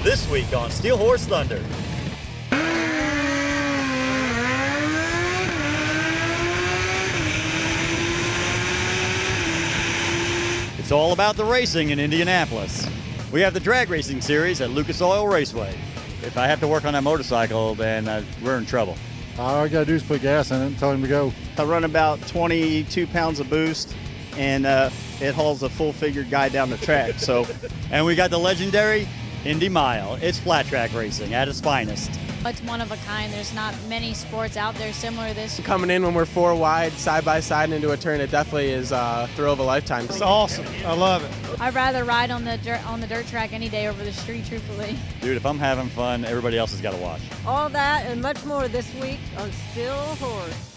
This week on Steel Horse Thunder. It's all about the racing in Indianapolis. We have the drag racing series at Lucas Oil Raceway. If I have to work on that motorcycle, then we're in trouble. All I gotta do is put gas in it and tell him to go. I run about 22 pounds of boost, and it hauls a full-figured guy down the track. So, and we got the legendary Indy Mile. It's flat track racing at its finest. It's one of a kind. There's not many sports out there similar to this. Coming in when we're four wide, side by side, and into a turn, it definitely is a thrill of a lifetime. It's awesome. I love it. I'd rather ride on the dirt track any day over the street, truthfully. Dude, if I'm having fun, everybody else has got to watch. All that and much more this week on Steel Horse.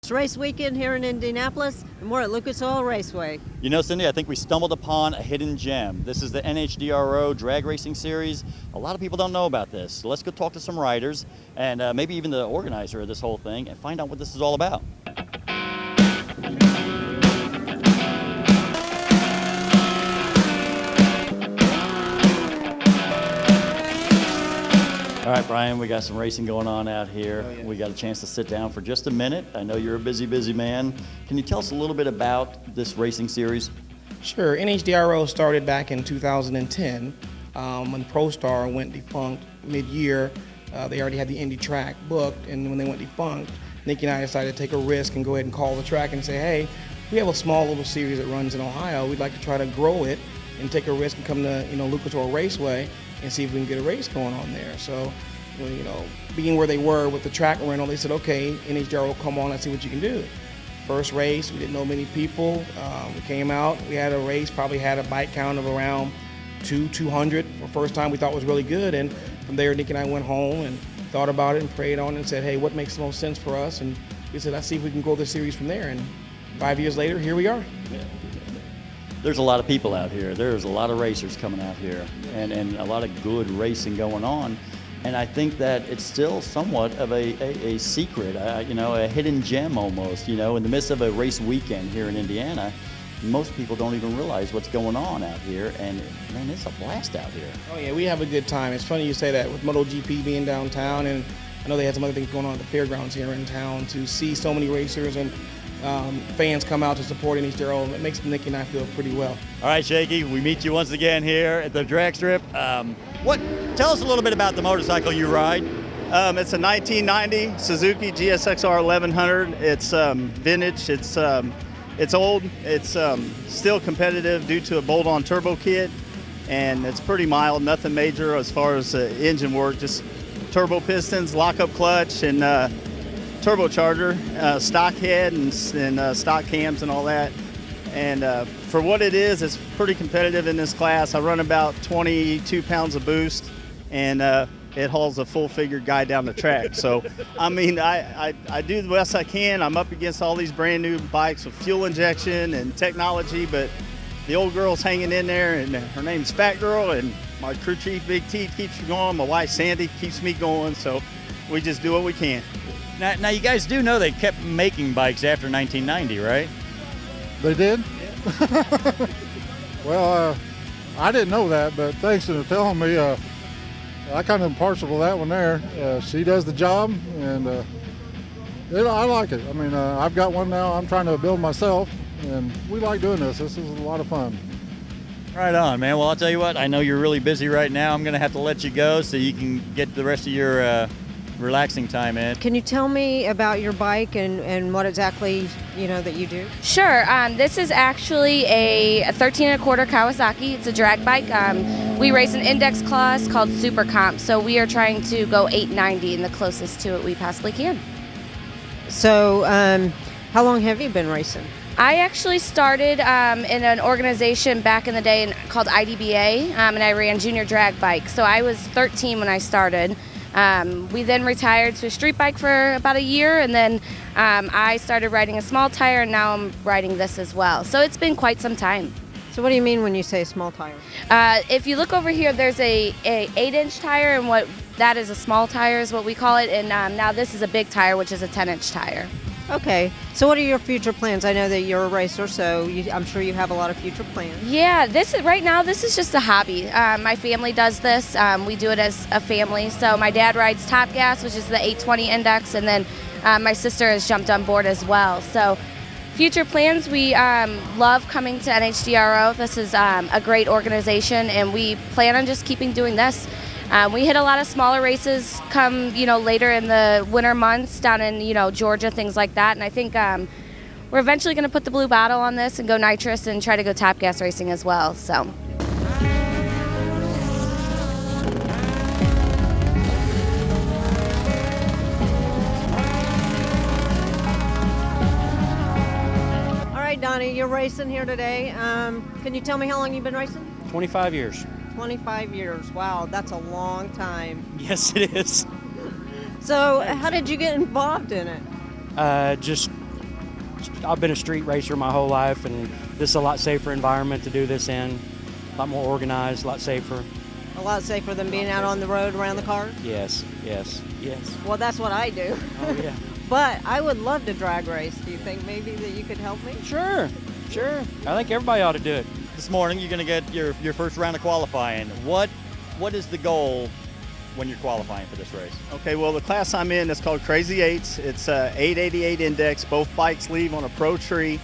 It's race weekend here in Indianapolis, and we're at Lucas Oil Raceway. You know, Cindy, I think we stumbled upon a hidden gem. This is the NHDRO drag racing series. A lot of people don't know about this. So let's go talk to some riders and maybe even the organizer of this whole thing and find out what this is all about. All right, Brian, we got some racing going on out here. Oh, yeah. We got a chance to sit down for just a minute. I know you're a busy man. Can you tell us a little bit about this racing series? Sure. NHDRO started back in 2010 when ProStar went defunct mid-year. They already had the Indy track booked, and when they went defunct, Nikki and I decided to take a risk and go ahead and call the track and say, hey, we have a small little series that runs in Ohio. We'd like to try to grow it and take a risk and come to Lucas Oil Raceway and see if we can get a race going on there. So, being where they were with the track rental, they said, okay, NHDRO, come on, let's see what you can do. First race, we didn't know many people. We came out, we had a race, probably had a bike count of around 200. For the first time, we thought was really good. And from there, Nick and I went home and thought about it and prayed on it and said, hey, what makes the most sense for us? And we said, let's see if we can grow this series from there. And 5 years later, here we are. Yeah. There's a lot of people out here. There's a lot of racers coming out here and a lot of good racing going on. And I think that it's still somewhat of a secret, a hidden gem almost, in the midst of a race weekend here in Indiana. Most people don't even realize what's going on out here, and man, it's a blast out here. Oh yeah, we have a good time. It's funny you say that with MotoGP being downtown, and I know they had some other things going on at the fairgrounds here in town. To see so many racers and fans come out to support NHDRO, it makes Nicky and I feel pretty well. All right, Shaky, we meet you once again here at the drag strip. Tell us a little bit about the motorcycle you ride. It's a 1990 Suzuki GSXR 1100. It's vintage. It's old. It's still competitive due to a bolt-on turbo kit, and it's pretty mild. Nothing major as far as engine work. Just turbo pistons, lock-up clutch, and turbocharger, stock head, and stock cams and all that. And for what it is, it's pretty competitive in this class. I run about 22 pounds of boost, and it hauls a full-figured guy down the track. So, I mean, I do the best I can. I'm up against all these brand new bikes with fuel injection and technology, but the old girl's hanging in there, and her name's Fat Girl, and my crew chief, Big T, keeps me going. My wife, Sandy, keeps me going, so we just do what we can. Now you guys do know they kept making bikes after 1990, right? They did? Well, I didn't know that, but thanks for telling me. I kind of impartial to that one there. She does the job, and I like it. I mean, I've got one now. I'm trying to build myself, and we like doing this. This is a lot of fun. Right on, man. Well, I'll tell you what, I know you're really busy right now. I'm going to have to let you go so you can get the rest of your relaxing time in. Can you tell me about your bike and what exactly, that you do? Sure. This is actually a 13 1/4 Kawasaki. It's a drag bike. We race an index class called Super Comp, so we are trying to go 890 and the closest to it we possibly can. So, how long have you been racing? I actually started in an organization back in the day called IDBA, and I ran junior drag bike. So I was 13 when I started. We then retired to a street bike for about a year, and then I started riding a small tire, and now I'm riding this as well. So it's been quite some time. So what do you mean when you say small tire? If you look over here, there's a 8-inch tire, and what that is a small tire is what we call it, and now this is a big tire, which is a 10-inch tire. Okay. So what are your future plans? I know that you're a racer, so I'm sure you have a lot of future plans. Yeah, right now this is just a hobby. My family does this. We do it as a family. So my dad rides Top Gas, which is the 820 index, and then my sister has jumped on board as well. So future plans, we love coming to NHDRO. This is a great organization, and we plan on just keeping doing this. We hit a lot of smaller races come, later in the winter months down in, Georgia, things like that. And I think we're eventually going to put the blue bottle on this and go nitrous and try to go Top Gas racing as well. So. All right, Donnie, you're racing here today. Can you tell me how long you've been racing? 25 years. 25 years. Wow, that's a long time. Yes, it is. So how did you get involved in it? I've been a street racer my whole life, and this is a lot safer environment to do this in. A lot more organized, a lot safer. A lot safer than being out on the road around the cars? Yes. Well, that's what I do. Oh, yeah. But I would love to drag race. Do you think maybe that you could help me? Sure. I think everybody ought to do it. This morning, you're going to get your first round of qualifying. What is the goal when you're qualifying for this race? Okay, well, the class I'm in is called Crazy Eights. It's a 888 index. Both bikes leave on a pro tree,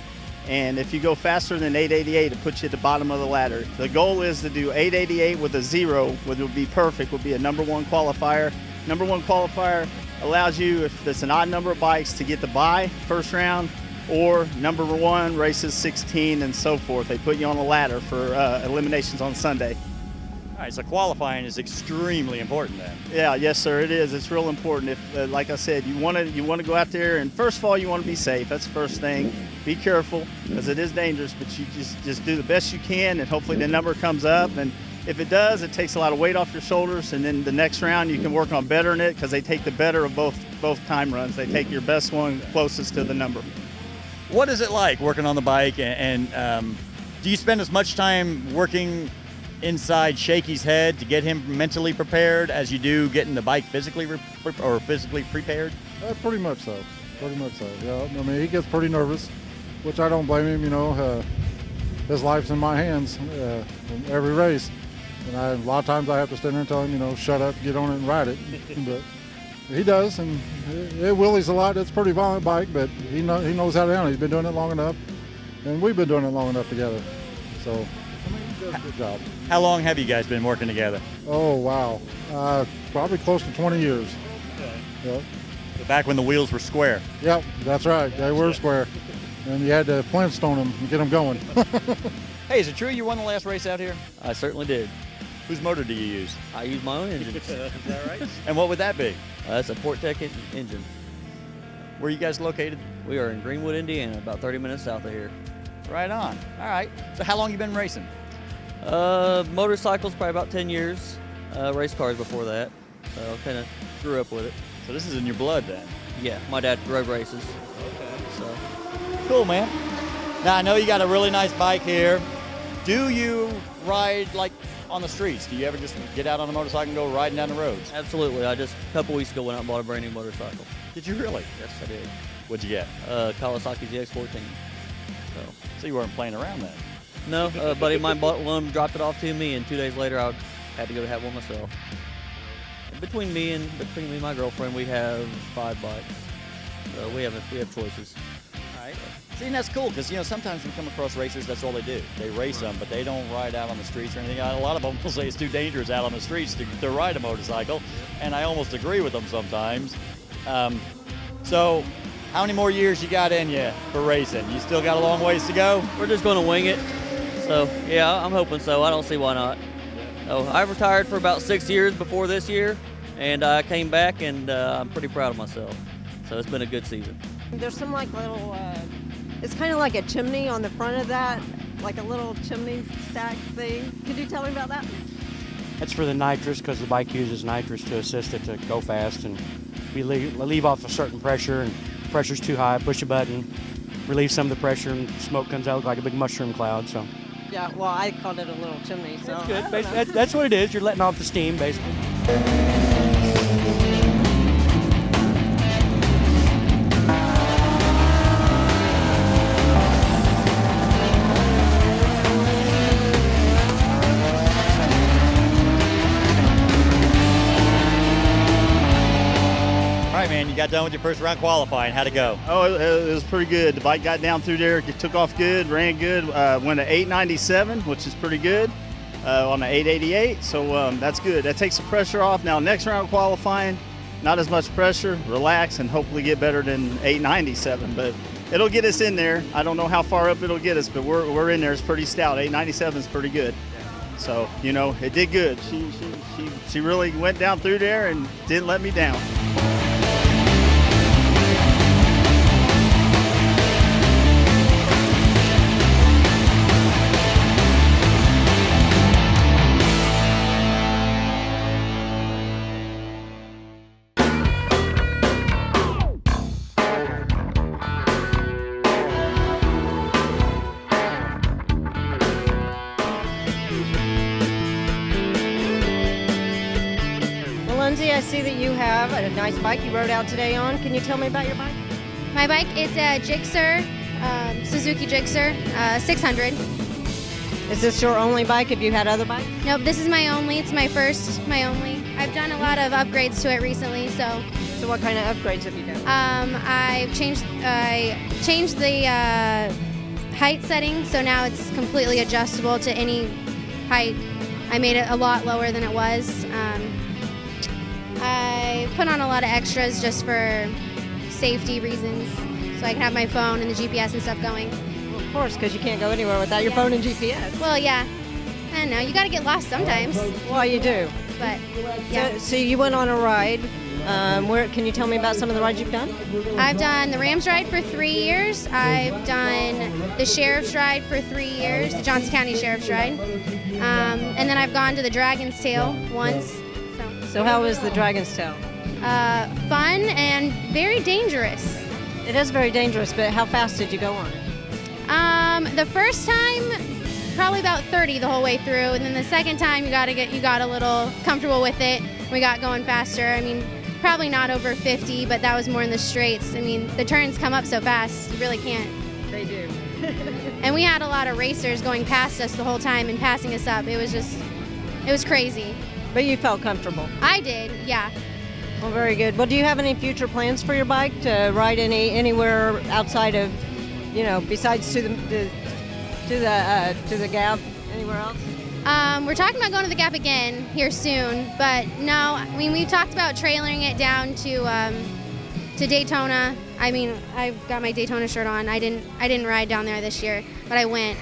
and if you go faster than 888, it puts you at the bottom of the ladder. The goal is to do 888 with a 0, which would be perfect, would be a number 1 qualifier. Number 1 qualifier allows you, if it's an odd number of bikes, to get the bye first round, or number 1 races 16 and so forth. They put you on a ladder for eliminations on Sunday. All right, so qualifying is extremely important then. Yeah, yes, sir, it is. It's real important. If, like I said, you want to go out there, and first of all, you want to be safe. That's the first thing. Be careful, because it is dangerous, but you just do the best you can, and hopefully the number comes up. And if it does, it takes a lot of weight off your shoulders, and then the next round you can work on bettering it, because they take the better of both time runs. They take your best one closest to the number. What is it like working on the bike, and do you spend as much time working inside Shaky's head to get him mentally prepared as you do getting the bike physically prepared? Pretty much so. Yeah, I mean, he gets pretty nervous, which I don't blame him. His life's in my hands in every race, and a lot of times I have to stand there and tell him, shut up, get on it and ride it. But he does, and it wheelies a lot. It's a pretty violent bike, but he knows how to handle it. He's been doing it long enough, and we've been doing it long enough together. So, he does a good job. How long have you guys been working together? Oh, wow. Probably close to 20 years. Okay. Yep. So back when the wheels were square. Yep, that's right. They were square. And you had to Flintstone them and get them going. Hey, is it true you won the last race out here? I certainly did. Whose motor do you use? I use my own engine. Is that right? And what would that be? That's a Portec engine. Where are you guys located? We are in Greenwood, Indiana, about 30 minutes south of here. Right on. All right. So how long you been racing? Motorcycles, probably about 10 years. Race cars before that. So kind of grew up with it. So this is in your blood then? Yeah, my dad rode races. Okay. So cool, man. Now I know you got a really nice bike here. Do you ride like on the streets? Do you ever just get out on a motorcycle and go riding down the roads? Absolutely. I just a couple weeks ago went out and bought a brand new motorcycle. Did you really? Yes, I did. What'd you get? Kawasaki ZX14. So you weren't playing around then? No, a buddy of mine bought one, dropped it off to me, and 2 days later I had to go have one myself. And between me and my girlfriend, we have 5 bikes. So we have choices. All right. See, and that's cool because sometimes we come across racers. That's all they do. They race them, but they don't ride out on the streets or anything. A lot of them will say it's too dangerous out on the streets to ride a motorcycle, and I almost agree with them sometimes. So, how many more years you got in you for racing? You still got a long ways to go? We're just going to wing it. So, yeah, I'm hoping so. I don't see why not. So, I retired for about 6 years before this year, and I came back, and I'm pretty proud of myself. So, it's been a good season. There's some little, it's kind of like a chimney on the front of that, like a little chimney stack thing. Could you tell me about that? That's for the nitrous, because the bike uses nitrous to assist it to go fast, and we leave off a certain pressure, and if pressure's too high, push a button, relieve some of the pressure, and smoke comes out like a big mushroom cloud. So. Yeah, well, I called it a little chimney. So that's good. That's what it is. You're letting off the steam, basically. got done with your first round qualifying. How'd it go? Oh, it was pretty good. The bike got down through there, it took off good, ran good, went to 897, which is pretty good, on the 888, so that's good. That takes the pressure off. Now, next round qualifying, not as much pressure, relax, and hopefully get better than 897, but it'll get us in there. I don't know how far up it'll get us, but we're in there. It's pretty stout. 897 is pretty good. So, you know, it did good. She really went down through there and didn't let me down. Lindsay, I see that you have a nice bike you rode out today on. Can you tell me about your bike? My bike is a Gixxer, Suzuki Gixxer 600. Is this your only bike? Have you had other bikes? Nope, this is my only. It's my first, my only. I've done a lot of upgrades to it recently, so. So what kind of upgrades have you done? I changed the height setting, so now it's completely adjustable to any height. I made it a lot lower than it was. I put on a lot of extras just for safety reasons, so I can have my phone and the GPS and stuff going. Well, of course, because you can't go anywhere without your phone and GPS. Well, yeah. I don't know. You got to get lost sometimes. Well, you do. But, yeah. So you went on a ride. Where can you tell me about some of the rides you've done? I've done the Rams ride for 3 years. I've done the Sheriff's ride for 3 years, the Johnson County Sheriff's ride. And then I've gone to the Dragon's Tail once. So how was the Dragon's Tail? Fun and very dangerous. It is very dangerous, but how fast did you go on it? The first time, probably about 30 the whole way through, and then the second time you got a little comfortable with it. We got going faster. I mean, probably not over 50, but that was more in the straights. I mean, the turns come up so fast, you really can't. They do. And we had a lot of racers going past us the whole time and passing us up. It was crazy. But you felt comfortable. I did, yeah. Well, very good. Well, do you have any future plans for your bike to ride anywhere outside of, you know, besides to the Gap, anywhere else? We're talking about going to the Gap again here soon, but no. I mean, we've talked about trailering it down to Daytona. I mean, I've got my Daytona shirt on. I didn't ride down there this year, but I went.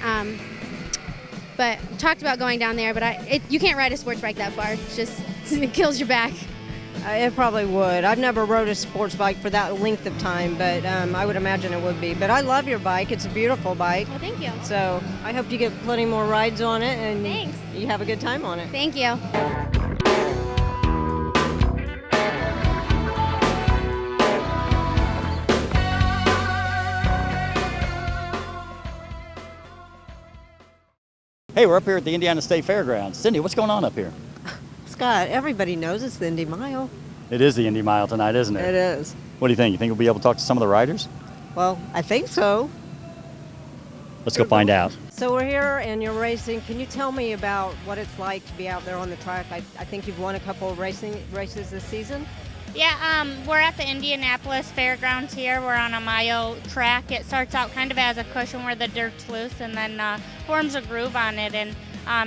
But talked about going down there, but you can't ride a sports bike that far. It kills your back. It probably would. I've never rode a sports bike for that length of time, but I would imagine it would be. But I love your bike. It's a beautiful bike. Well, thank you. So I hope you get plenty more rides on it, and Thanks. You have a good time on it. Thank you. Hey, we're up here at the Indiana State Fairgrounds. Cindy, what's going on up here? Scott, everybody knows it's the Indy Mile. It is the Indy Mile tonight, isn't it? It is. What do you think? You think we'll be able to talk to some of the riders? Well, I think so. Let's go find out. So we're here and you're racing. Can you tell me about what it's like to be out there on the track? I think you've won a couple of races this season. Yeah, we're at the Indianapolis Fairgrounds here. We're on a mile track. It starts out kind of as a cushion where the dirt's loose and then forms a groove on it. And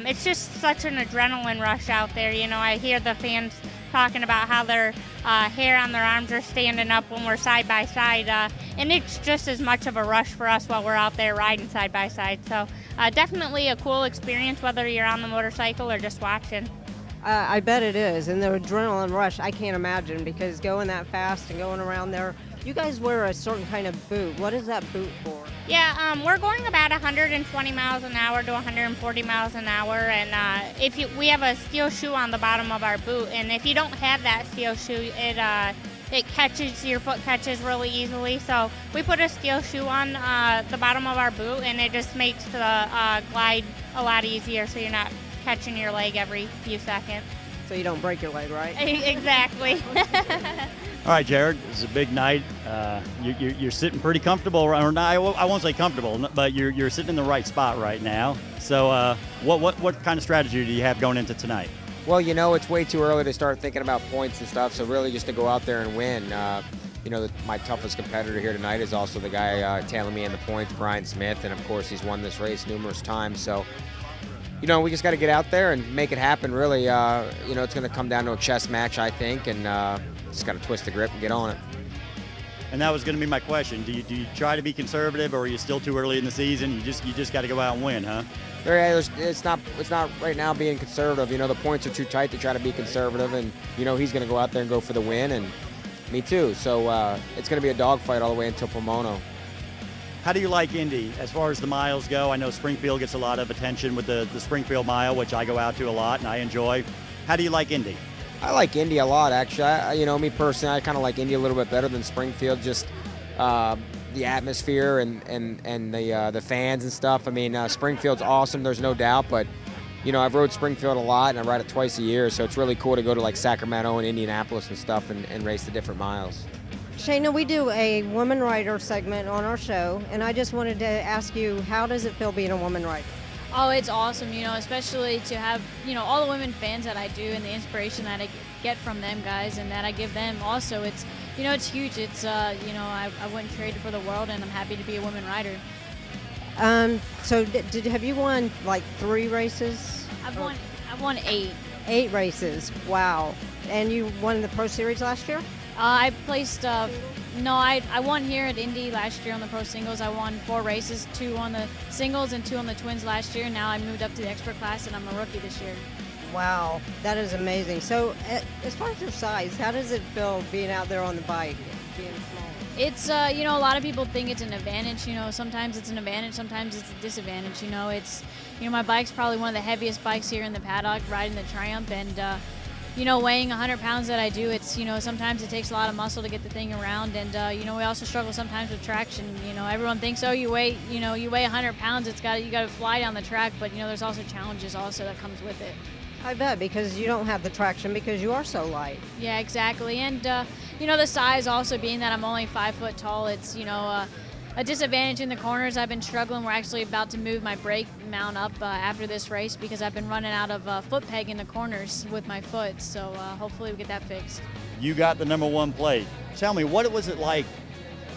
it's just such an adrenaline rush out there. You know, I hear the fans talking about how their hair on their arms are standing up when we're side by side. And it's just as much of a rush for us while we're out there riding side by side. So definitely a cool experience whether you're on the motorcycle or just watching. I bet it is, and the adrenaline rush, I can't imagine, because going that fast and going around there, you guys wear a certain kind of boot. What is that boot for? Yeah, we're going about 120 miles an hour to 140 miles an hour, and we have a steel shoe on the bottom of our boot, and if you don't have that steel shoe, it catches, your foot catches really easily, so we put a steel shoe on the bottom of our boot, and it just makes the glide a lot easier, so you're not catching your leg every few seconds. So you don't break your leg, right? Exactly. All right, Jared, it's a big night. You're sitting pretty comfortable, or not, I won't say comfortable, but you're sitting in the right spot right now. So what kind of strategy do you have going into tonight? Well, you know, it's way too early to start thinking about points and stuff, so really just to go out there and win. my toughest competitor here tonight is also the guy tailing me in the points, Brian Smith, and of course he's won this race numerous times. So, we just got to get out there and make it happen. Really, it's going to come down to a chess match, I think, and just got to twist the grip and get on it. And that was going to be my question. Do you try to be conservative, or are you still too early in the season? You just got to go out and win, huh? It's not right now being conservative. The points are too tight to try to be conservative, and he's going to go out there and go for the win, and me too. So it's going to be a dogfight all the way until Pomono. How do you like Indy as far as the miles go? I know Springfield gets a lot of attention with the Springfield Mile, which I go out to a lot and I enjoy. How do you like Indy? I like Indy a lot, actually. Me personally, I kind of like Indy a little bit better than Springfield. Just the atmosphere and the fans and stuff. I mean, Springfield's awesome. There's no doubt, but I've rode Springfield a lot and I ride it twice a year, so it's really cool to go to like Sacramento and Indianapolis and stuff and race the different miles. Shayna, we do a woman rider segment on our show, and I just wanted to ask you, how does it feel being a woman rider? Oh, it's awesome, especially to have, all the women fans that I do and the inspiration that I get from them guys and that I give them also. It's, it's huge. It's, I wouldn't trade it for the world, and I'm happy to be a woman rider. So have you won like 3 races? I've won 8. 8 races, wow. And you won the Pro Series last year? I placed, I won here at Indy last year on the Pro Singles. I won 4 races, 2 on the singles and 2 on the twins last year. Now I moved up to the expert class and I'm a rookie this year. Wow, that is amazing. So as far as your size, how does it feel being out there on the bike, being small? It's, a lot of people think it's an advantage. Sometimes it's an advantage, sometimes it's a disadvantage. It's, my bike's probably one of the heaviest bikes here in the paddock, riding the Triumph, and weighing 100 pounds that I do, it's, sometimes it takes a lot of muscle to get the thing around, and, we also struggle sometimes with traction. Everyone thinks, oh, you weigh 100 pounds, you got to fly down the track, but, there's also challenges also that comes with it. I bet, because you don't have the traction because you are so light. Yeah, exactly, and, the size also being that I'm only 5 foot tall, it's, a disadvantage in the corners. I've been struggling. We're actually about to move my brake mount up after this race because I've been running out of foot peg in the corners with my foot. So hopefully we get that fixed. You got the number 1 plate. Tell me, what was it like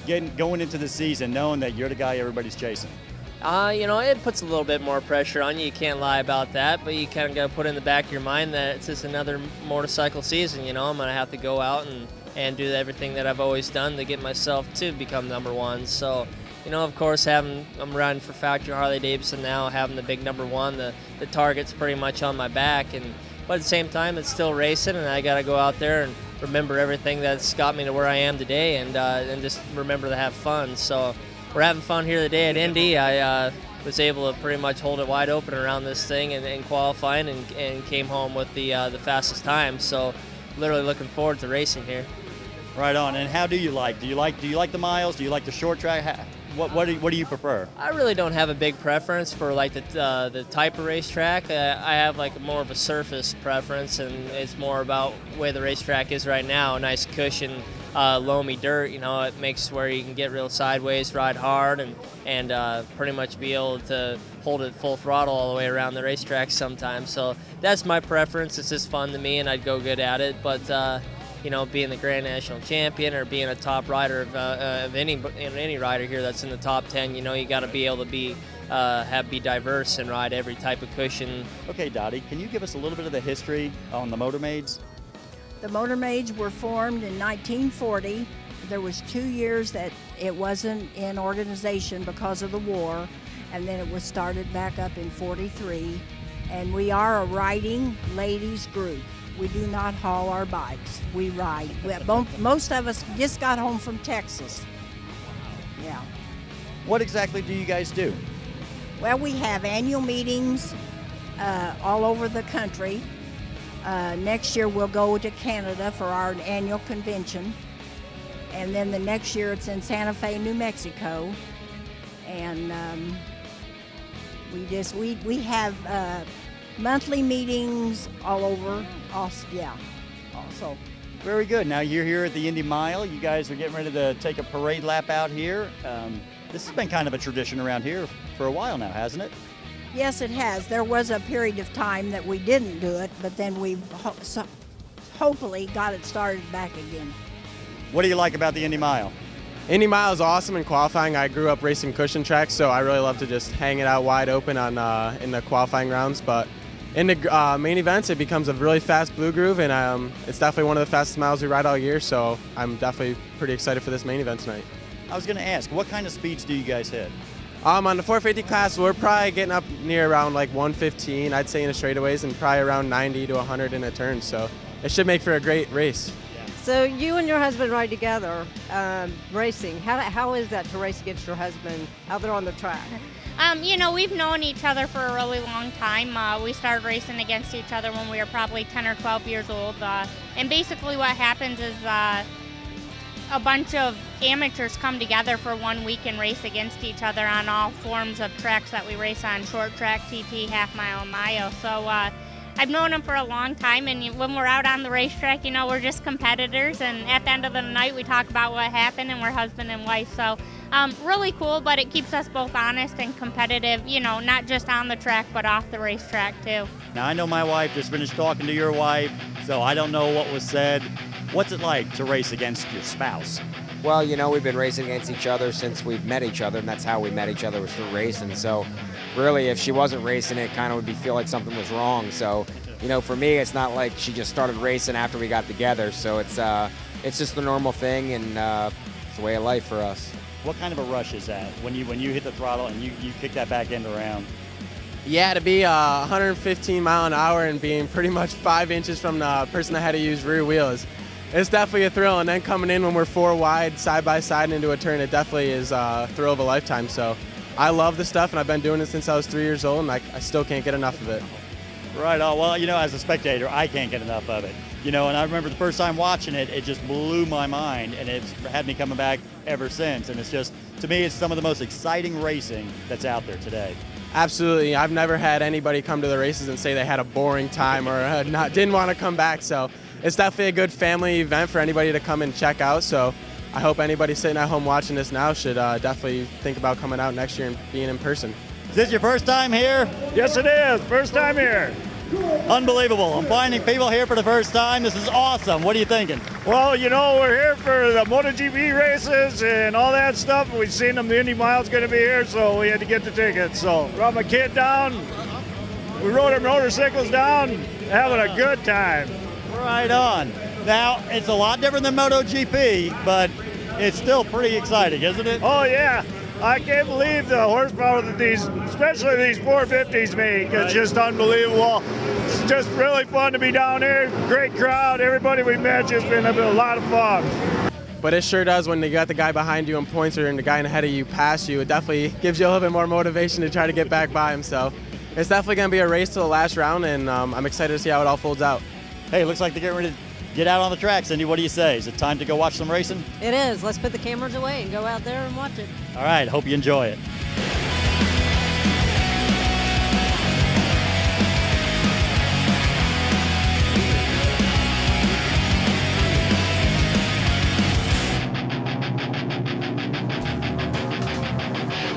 going into the season knowing that you're the guy everybody's chasing? It puts a little bit more pressure on you. You can't lie about that, but you kind of got to put in the back of your mind that it's just another motorcycle season. I'm going to have to go out and do everything that I've always done to get myself to become number 1. So, of course, I'm riding for Factory Harley-Davidson now, having the big number 1, the target's pretty much on my back, but at the same time, it's still racing, and I got to go out there and remember everything that's got me to where I am today, and just remember to have fun. So we're having fun here today at Indy. I was able to pretty much hold it wide open around this thing and qualifying, and came home with the fastest time. So literally looking forward to racing here. Right on. And how do you like? Do you like the miles? Do you like the short track? What do you prefer? I really don't have a big preference for like the type of racetrack. I have like more of a surface preference, and it's more about where the racetrack is right now. A nice cushion, loamy dirt. It makes where you can get real sideways, ride hard, and pretty much be able to hold it full throttle all the way around the racetrack sometimes. So that's my preference. It's just fun to me, and I'd go good at it. But being the Grand National Champion or being a top rider of any rider here that's in the top 10, you got to be able to be diverse and ride every type of cushion. Okay, Dottie, can you give us a little bit of the history on the Motormaids? The Motormaids were formed in 1940. There was 2 years that it wasn't in organization because of the war, and then it was started back up in 43. And we are a riding ladies group. We do not haul our bikes. We ride. Most of us just got home from Texas. Yeah. What exactly do you guys do? Well, we have annual meetings all over the country. Next year we'll go to Canada for our annual convention. And then the next year it's in Santa Fe, New Mexico. And we have monthly meetings all over. Also. Very good. Now you're here at the Indy Mile. You guys are getting ready to take a parade lap out here. This has been kind of a tradition around here for a while now, hasn't it? Yes, it has. There was a period of time that we didn't do it, but then we've hopefully got it started back again. What do you like about the Indy Mile? Indy Mile is awesome in qualifying. I grew up racing cushion tracks, so I really love to just hang it out wide open on in the qualifying rounds. But in the main events, it becomes a really fast blue groove, and it's definitely one of the fastest miles we ride all year. So I'm definitely pretty excited for this main event tonight. I was going to ask, what kind of speeds do you guys hit? On the 450 class, we're probably getting up near around like 115, I'd say, in the straightaways, and probably around 90 to 100 in a turn. So it should make for a great race. So you and your husband ride together, racing. How is that to race against your husband out there on the track? You know, we've known each other for a really long time. We started racing against each other when we were probably 10 or 12 years old. And basically what happens is a bunch of amateurs come together for 1 week and race against each other on all forms of tracks that we race on, short track, TT, half mile, and mile. So I've known him for a long time, and when we're out on the racetrack, you know, we're just competitors, and at the end of the night we talk about what happened, and we're husband and wife. So really cool, but it keeps us both honest and competitive, you know, not just on the track but off the racetrack too. Now, I know my wife just finished talking to your wife, so I don't know what was said. What's it like to race against your spouse? Well, you know, we've been racing against each other since we've met each other, and that's how we met each other, was through racing. So really, if she wasn't racing, it kind of would feel like something was wrong. So, you know, for me, it's not like she just started racing after we got together. So it's just the normal thing, and it's the way of life for us. What kind of a rush is that when you hit the throttle and you kick that back end around? Yeah, to be 115 mile an hour and being pretty much 5 inches from the person that had to use rear wheels, it's definitely a thrill. And then coming in when we're 4 wide, side by side into a turn, it definitely is a thrill of a lifetime. So I love the stuff, and I've been doing it since I was 3 years old, and I still can't get enough of it. Right on. Well, you know, as a spectator, I can't get enough of it. You know, and I remember the first time watching it, it just blew my mind, and it's had me coming back ever since. And it's just, to me, it's some of the most exciting racing that's out there today. Absolutely. I've never had anybody come to the races and say they had a boring time or didn't want to come back. So it's definitely a good family event for anybody to come and check out. So I hope anybody sitting at home watching this now should definitely think about coming out next year and being in person. Is this your first time here? Yes, it is. First time here. Unbelievable. I'm finding people here for the first time. This is awesome. What are you thinking? Well, you know, we're here for the MotoGP races and all that stuff. We've seen them. The Indy Mile's going to be here, so we had to get the tickets. So brought my kid down. We rode our motorcycles down, having a good time. Right on. Now, it's a lot different than MotoGP, but it's still pretty exciting, isn't it? Oh, yeah. I can't believe the horsepower that these, especially these 450s make. It's just unbelievable. It's just really fun to be down here. Great crowd. Everybody we met just been a lot of fun. But it sure does when you got the guy behind you and points her and the guy ahead of you pass you. It definitely gives you a little bit more motivation to try to get back by him. So it's definitely going to be a race to the last round, and I'm excited to see how it all folds out. Hey, it looks like they're getting ready to get out on the track. Cindy, what do you say? Is it time to go watch some racing? It is. Let's put the cameras away and go out there and watch it. All right, hope you enjoy it.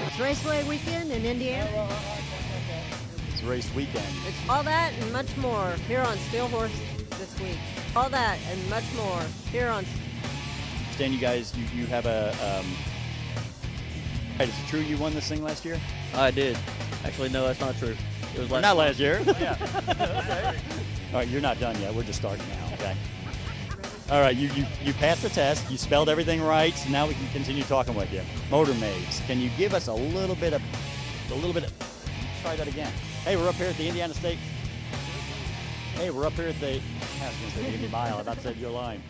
It's Raceway Weekend in Indiana. It's race weekend. It's all that and much more here on Steel Horse this week. All that and much more here on. Stan, you guys, you have a. Is it true you won this thing last year? I did. Actually, no, that's not true. It was Not last year. Yeah. Okay. All right, you're not done yet. We're just starting now. Okay. All right, you passed the test. You spelled everything right. So now we can continue talking with you. Motor Maze, can you give us a little bit of? Try that again. Hey, we're up here at the Indiana State. Hey, we're up here at the. I was going to say the Indy Mile. I about said your line.